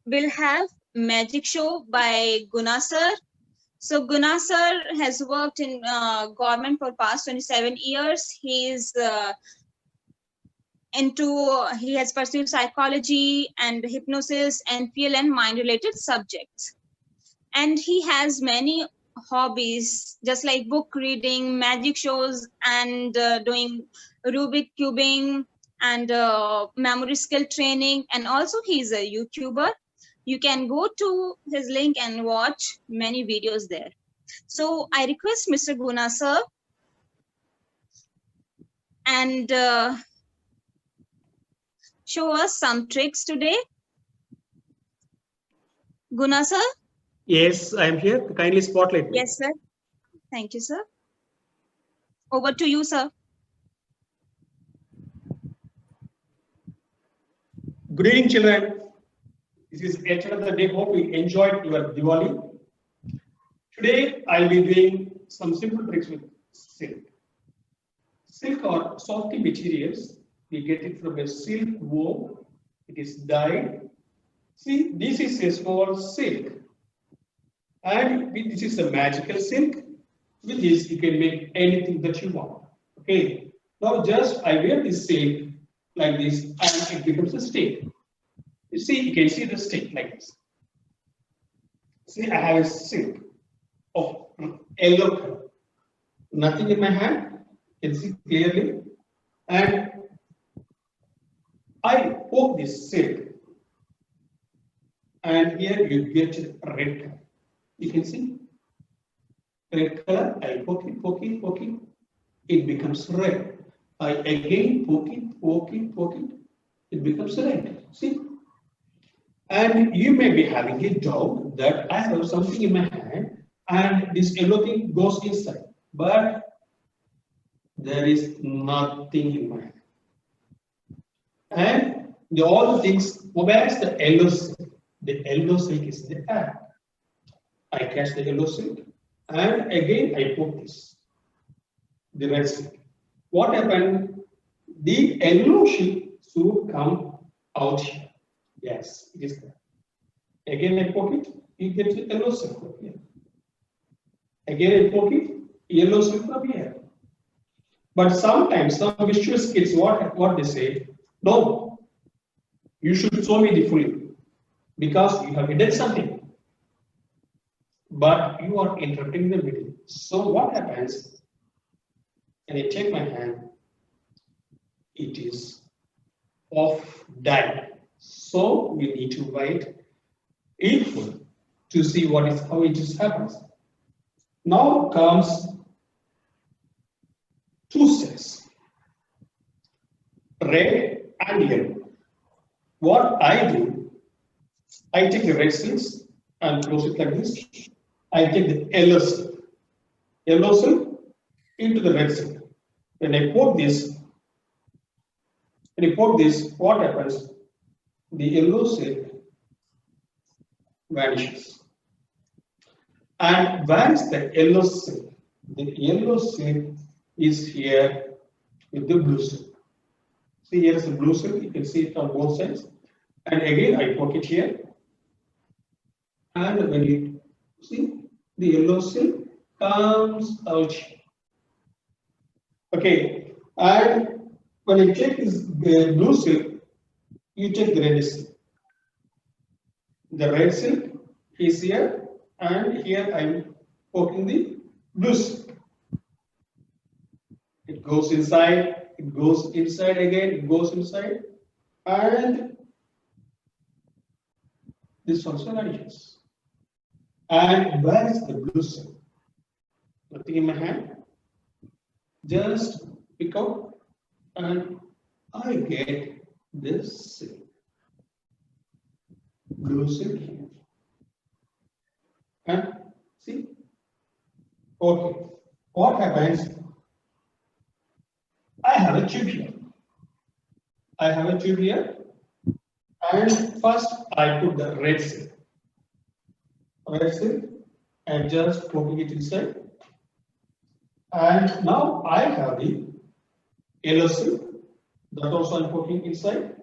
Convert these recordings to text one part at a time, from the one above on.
we'll have Magic Show by Guna sir. So Guna sir has worked in government for past 27 years. He has pursued psychology and hypnosis, NPL and mind related subjects. And he has many hobbies, just like book reading, magic shows, and doing Rubik cubing and memory skill training. And also he's a YouTuber. You can go to his link and watch many videos there. So I request Mr. Guna sir and show us some tricks today. Guna sir? Yes, I am here. Kindly spotlight me. Yes, sir. Thank you, sir. Over to you, sir. Good evening, children. This is yet another day. Hope you enjoyed your Diwali. Today, I'll be doing some simple tricks with silk. Silk are softy materials. We get it from a silk worm. It is dyed. See, this is a small silk. And this is a magical silk. With this, you can make anything that you want. Okay. Now, just I wear this silk like this, and it becomes a stick. You see, you can see the stick like this. See, I have a silk of yellow color. Nothing in my hand. You can see clearly. And I poke this silk. And here you get red color. You can see red color. I poke it. It becomes red. I again poke it. It becomes red. See? And you may be having a doubt that I have something in my hand and this yellow thing goes inside. But there is nothing in my hand. And all the things, where is the yellow silk? The yellow silk is the air. I catch the yellow silk and again I poke this, the red silk. What happened? The yellow silk should come out here. Yes, it is there. Again I poke it, you get the yellow silk from here. Again I poke it, yellow silk from here. But sometimes some visual kids, what they say, no, you should show me the fully because you have hidden something. But you are interrupting the middle. So what happens? When I take my hand, it is off dyed. So we need to write equal to see how it just happens. Now comes two steps, red and yellow. What I do, I take the red silks and close it like this. I take the yellow silk into the red silk. When I poke this, what happens? The yellow silk vanishes. And where is the yellow silk? The yellow silk is here with the blue silk. See, here is the blue silk. You can see it on both sides. And again, I poke it here. And when you see, the yellow silk comes out here. Okay, and when you take this blue silk, you take the red silk. The red silk is here, and here I am poking the blue silk. It goes inside, it goes inside again, it goes inside, and this also vanishes. And where is the blue silk? Nothing in my hand. Just pick out and I get this silk. Blue silk here. And see? Okay. What happens? I have a tube here. And first I put the red silk. And just poking it inside. And now I have the yellow silk that also I'm poking inside.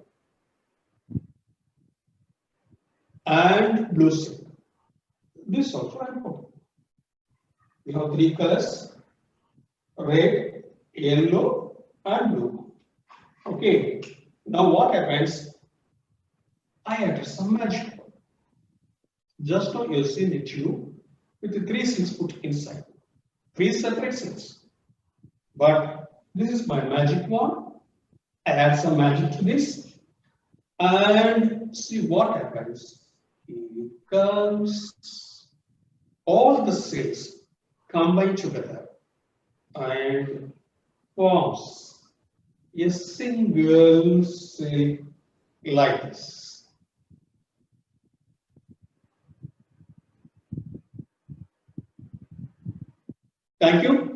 and blue silk. This also important. We have three colors: red, yellow, and blue. Okay. Now what happens? I added some magic. Just now you've seen the tube with the three silks put inside. Three separate silks. But this is my magic wand. I add some magic to this and see what happens. It comes, all the silks combine together and forms a single silk like this. Thank you.